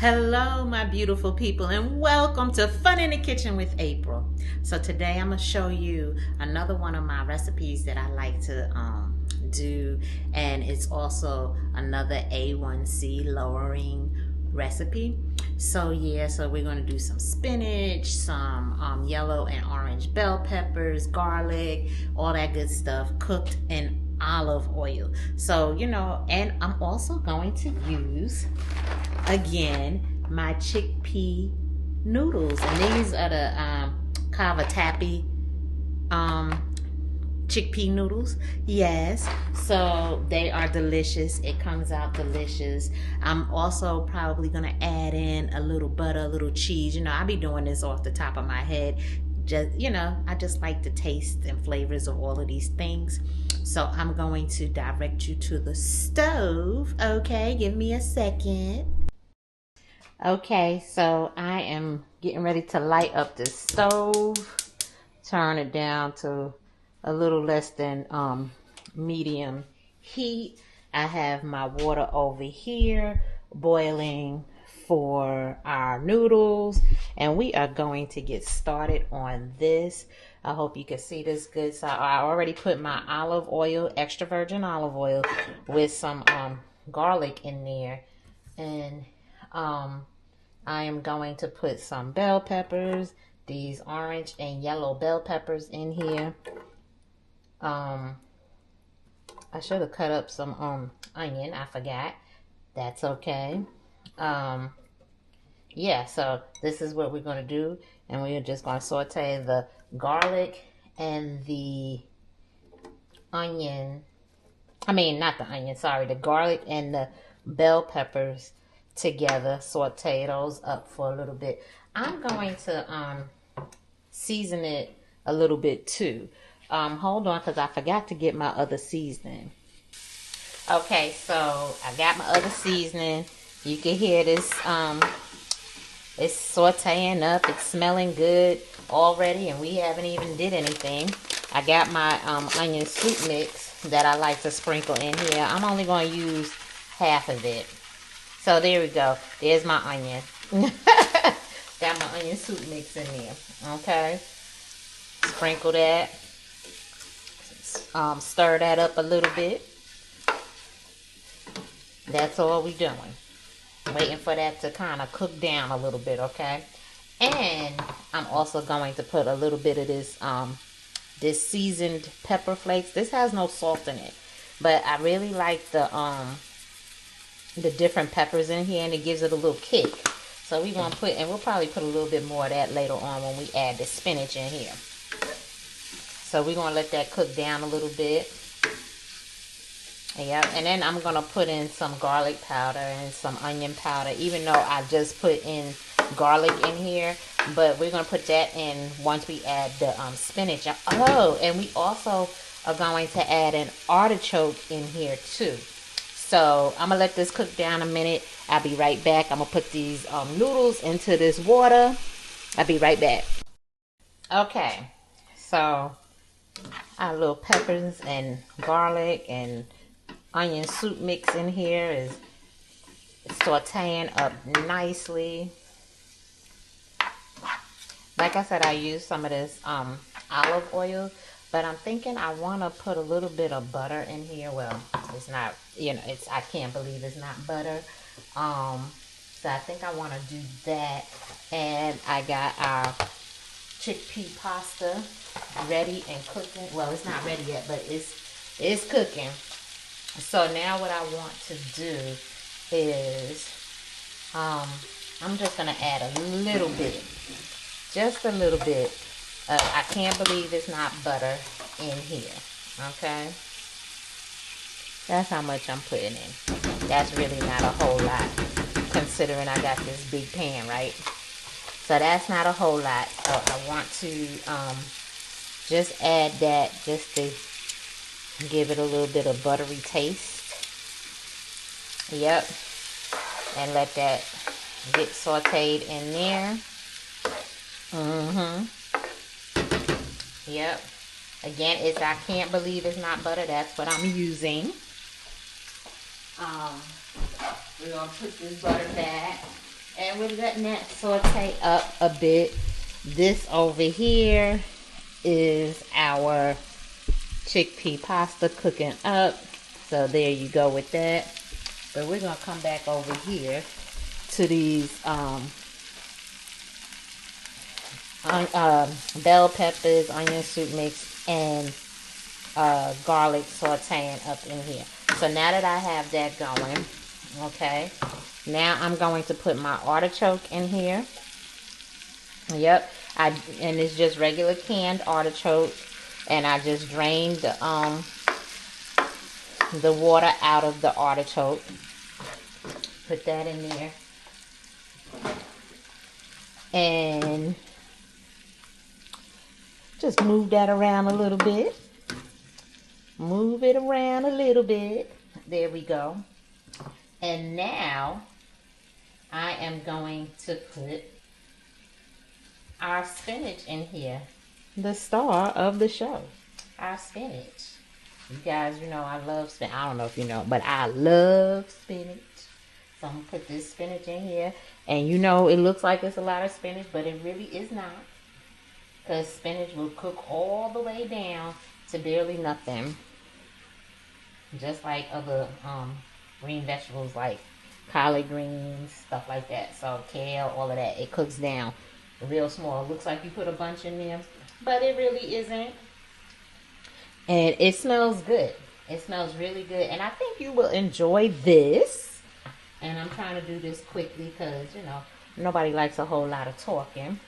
Hello, my beautiful people, and welcome to Fun in the Kitchen with April. So today I'm gonna show you another one of my recipes that I like to do, and it's also another A1C lowering recipe. So we're gonna do some spinach, some yellow and orange bell peppers, garlic, all that good stuff, cooked in olive oil. So and I'm also going to use again my chickpea noodles, and these are the cavatappi chickpea noodles. Yes, so they are delicious. It comes out delicious. I'm also probably gonna add in a little butter, a little cheese. I be doing this off the top of my head. I just like the taste and flavors of all of these things. So I'm going to direct you to the stove. Okay, give me a second. Okay, so I am getting ready to light up the stove. Turn it down to a little less than medium heat. I have my water over here boiling for our noodles, and we are going to get started on this. I hope you can see this good. So I already put my olive oil, extra virgin olive oil, with some garlic in there, and I am going to put some bell peppers, these orange and yellow bell peppers in here. I should have cut up some onion. I forgot. That's okay. Yeah, so this is what we're going to do, and we're just going to saute the garlic and the onion. I mean, not the onion, sorry, the garlic and the bell peppers together. Saute those up for a little bit. I'm going to season it a little bit too. Hold on, because I forgot to get my other seasoning. Okay, so I got my other seasoning. You can hear this, it's sauteing up. It's smelling good already, and we haven't even did anything. I got my onion soup mix that I like to sprinkle in here. I'm only going to use half of it. So there we go. There's my onion. Got my onion soup mix in there. Okay. Sprinkle that. Stir that up a little bit. That's all we doing. Waiting for that to kind of cook down a little bit, okay? And I'm also going to put a little bit of this this seasoned pepper flakes. This has no salt in it, but I really like the different peppers in here, and it gives it a little kick. So we want to put, and we'll probably put a little bit more of that later on when we add the spinach in here. So we're going to let that cook down a little bit. Yeah, and then I'm going to put in some garlic powder and some onion powder, even though I just put in garlic in here. But we're going to put that in once we add the spinach. Oh, and we also are going to add an artichoke in here too. So I'm going to let this cook down a minute. I'll be right back. I'm going to put these noodles into this water. I'll be right back. Okay, so our little peppers and garlic and onion soup mix in here is sauteing up nicely. Like I said, I used some of this olive oil, but I'm thinking I want to put a little bit of butter in here. Well, it's not, I can't believe it's not butter. So I think I want to do that. And I got our chickpea pasta ready and cooking. Well, it's not ready yet, but it's cooking. So now what I want to do is, I'm just going to add a little bit, just a little bit. I can't believe it's not butter in here, okay? That's how much I'm putting in. That's really not a whole lot, considering I got this big pan, right? So that's not a whole lot. So I want to just add that just to give it a little bit of buttery taste. Yep. And let that get sauteed in there. Yep. Again, I can't believe it's not butter. That's what I'm using. We're going to put this butter back. And we're letting that saute up a bit. This over here is our chickpea pasta cooking up. So there you go with that. But we're gonna come back over here to these bell peppers, onion soup mix, and garlic sauteing up in here. So now that I have that going, okay, now I'm going to put my artichoke in here. Yep, and it's just regular canned artichoke, and I just drained the water out of the artichoke. Put that in there, and just move that around a little bit. Move it around a little bit. There we go. And now I am going to put our spinach in here. The star of the show. Our spinach. You guys, you know I love spinach. I don't know if you know, but I love spinach. So I'm going to put this spinach in here. And you know, it looks like it's a lot of spinach, but it really is not. Because spinach will cook all the way down to barely nothing. Just like other green vegetables like collard greens, stuff like that. So kale, all of that. It cooks down real small. It looks like you put a bunch in there, but it really isn't. And it smells good. It smells really good. And I think you will enjoy this. And I'm trying to do this quickly because, you know, nobody likes a whole lot of talking.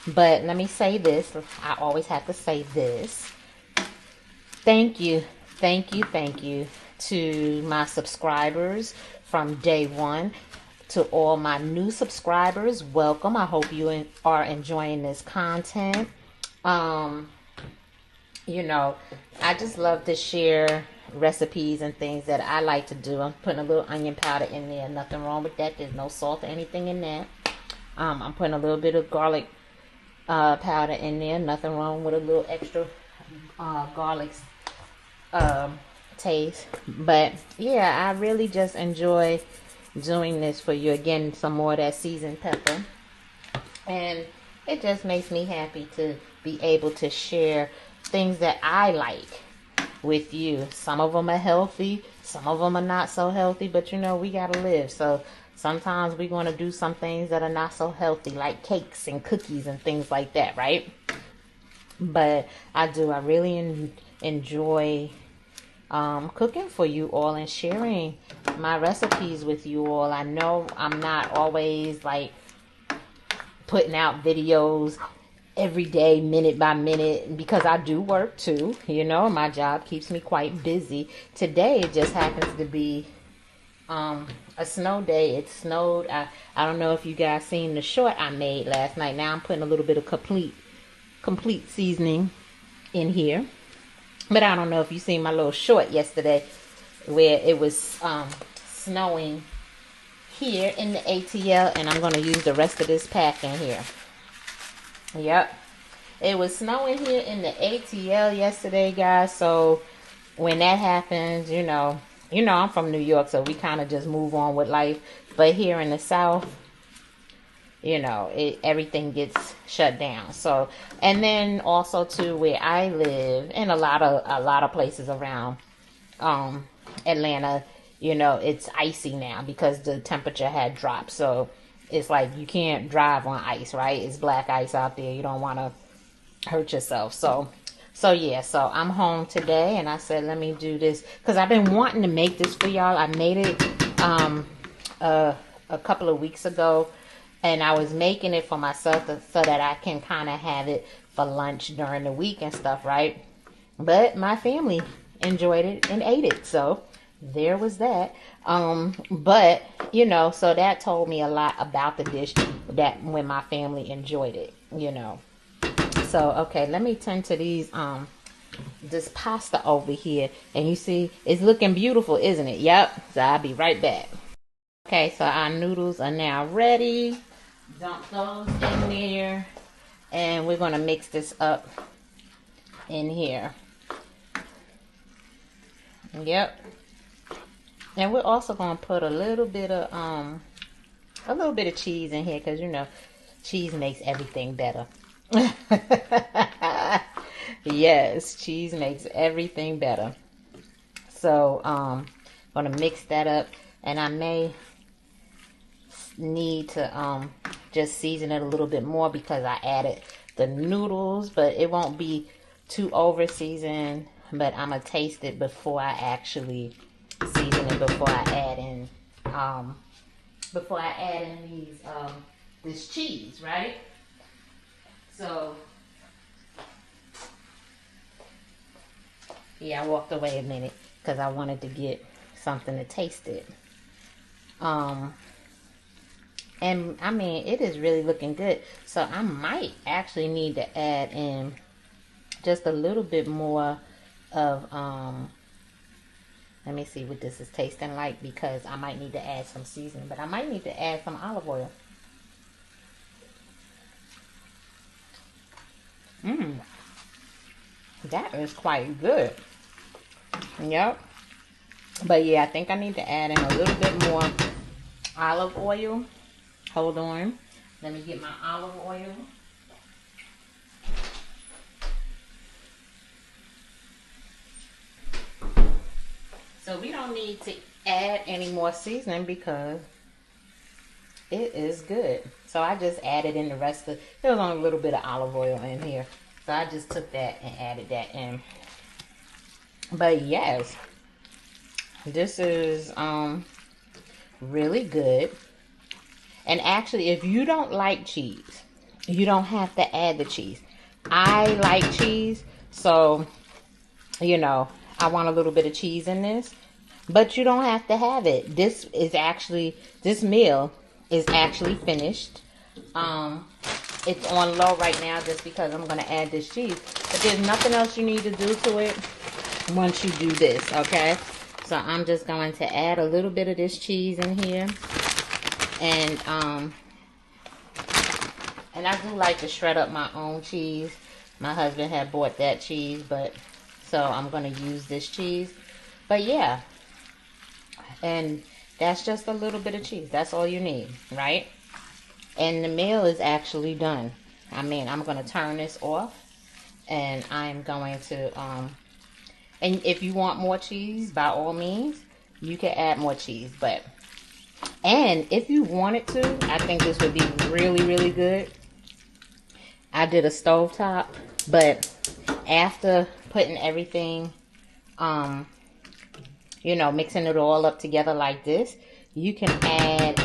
But let me say this. I always have to say this. Thank you to my subscribers from day one. To all my new subscribers, welcome. I hope you are enjoying this content. You know, I just love to share recipes and things that I like to do. I'm putting a little onion powder in there. Nothing wrong with that. There's no salt or anything in that. I'm putting a little bit of garlic powder in there. Nothing wrong with a little extra garlic taste. But yeah, I really just enjoy doing this for you. Again, some more of that seasoned pepper, and it just makes me happy to be able to share things that I like with you. Some of them are healthy, some of them are not so healthy, but you know, we gotta live. So sometimes we're going to do some things that are not so healthy, like cakes and cookies and things like that, right? But I really enjoy cooking for you all and sharing my recipes with you all. I know I'm not always like putting out videos every day, minute by minute, because I do work too. You know, my job keeps me quite busy. Today it just happens to be a snow day. It snowed. I don't know if you guys seen the short I made last night. Now I'm putting a little bit of complete seasoning in here. But I don't know if you seen my little short yesterday where it was snowing here in the ATL, and I'm going to use the rest of this pack in here. Yep. It was snowing here in the ATL yesterday, guys. So when that happens, you know I'm from New York, so we kind of just move on with life. But here in the South, you know, everything gets shut down. So, and then also too, where I live, and a lot of places around Atlanta, you know, it's icy now because the temperature had dropped. So it's like you can't drive on ice, right? It's black ice out there. You don't want to hurt yourself. So yeah, so I'm home today, and I said, let me do this because I've been wanting to make this for y'all. I made it a couple of weeks ago, and I was making it for myself so that I can kind of have it for lunch during the week and stuff, right? But my family enjoyed it and ate it, so there was that. But you know, so that told me a lot about the dish, that when my family enjoyed it, you know. So okay, let me turn to these this pasta over here, and you see it's looking beautiful, isn't it? Yep. So I'll be right back. Okay, so our noodles are now ready. Dump those in there, and we're going to mix this up in here. Yep. And we're also going to put a little bit of a little bit of cheese in here because, you know, cheese makes everything better. Yes, cheese makes everything better. So, gonna mix that up, and I may need to just season it a little bit more because I added the noodles, but it won't be too over seasoned. But I'm gonna taste it before I actually season it, before I add in these this cheese, right? So yeah, I walked away a minute because I wanted to get something to taste it. And I mean, it is really looking good. So I might actually need to add in just a little bit more of, let me see what this is tasting like, because I might need to add some seasoning, but I might need to add some olive oil. That is quite good. Yep. But yeah, I think I need to add in a little bit more olive oil. Hold on. Let me get my olive oil. So we don't need to add any more seasoning because it is good. So I just added in the rest of, there was only a little bit of olive oil in here. So I just took that and added that in. But yes, this is really good. And actually, if you don't like cheese, you don't have to add the cheese. I like cheese, so, you know, I want a little bit of cheese in this. But you don't have to have it. This meal is actually finished. It's on low right now just because I'm going to add this cheese. But there's nothing else you need to do to it once you do this, okay? So I'm just going to add a little bit of this cheese in here. And I do like to shred up my own cheese. My husband had bought that cheese, but so I'm going to use this cheese. But yeah, and that's just a little bit of cheese. That's all you need, right? And the meal is actually done. I mean, I'm going to turn this off, and I'm going to, and if you want more cheese, by all means, you can add more cheese. But, and if you wanted to, I think this would be really, really good. I did a stovetop, but after putting everything, you know, mixing it all up together like this, you can add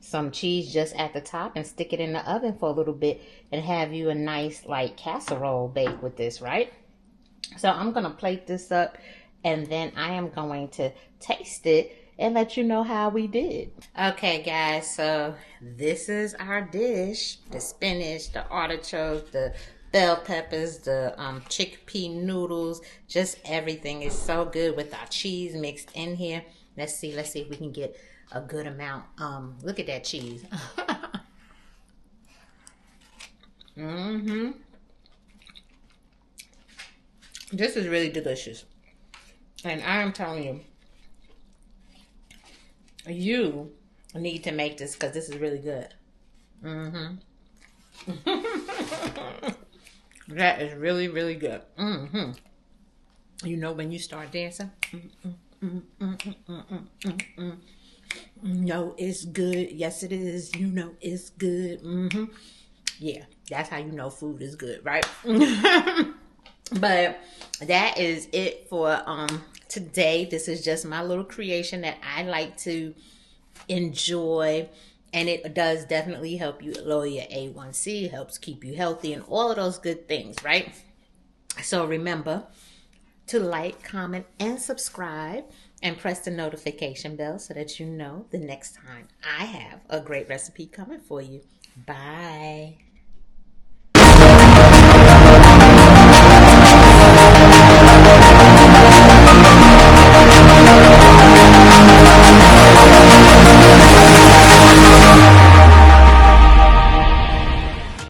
some cheese just at the top and stick it in the oven for a little bit and have you a nice like casserole bake with this, right? So I'm gonna plate this up, and then I am going to taste it and let you know how we did. Okay guys, so this is our dish. The spinach, the artichoke, the bell peppers, the chickpea noodles, just everything is so good with our cheese mixed in here. Let's see if we can get a good amount. Look at that cheese. This is really delicious. And I am telling you, you need to make this because this is really good. That is really, really good. You know when you start dancing? No, it's good. Yes, it is. You know it's good. Yeah, that's how you know food is good, right? But that is it for today. This is just my little creation that I like to enjoy, and it does definitely help you lower your A1C, helps keep you healthy, and all of those good things, right? So remember to like, comment, and subscribe, and press the notification bell so that you know the next time I have a great recipe coming for you. Bye.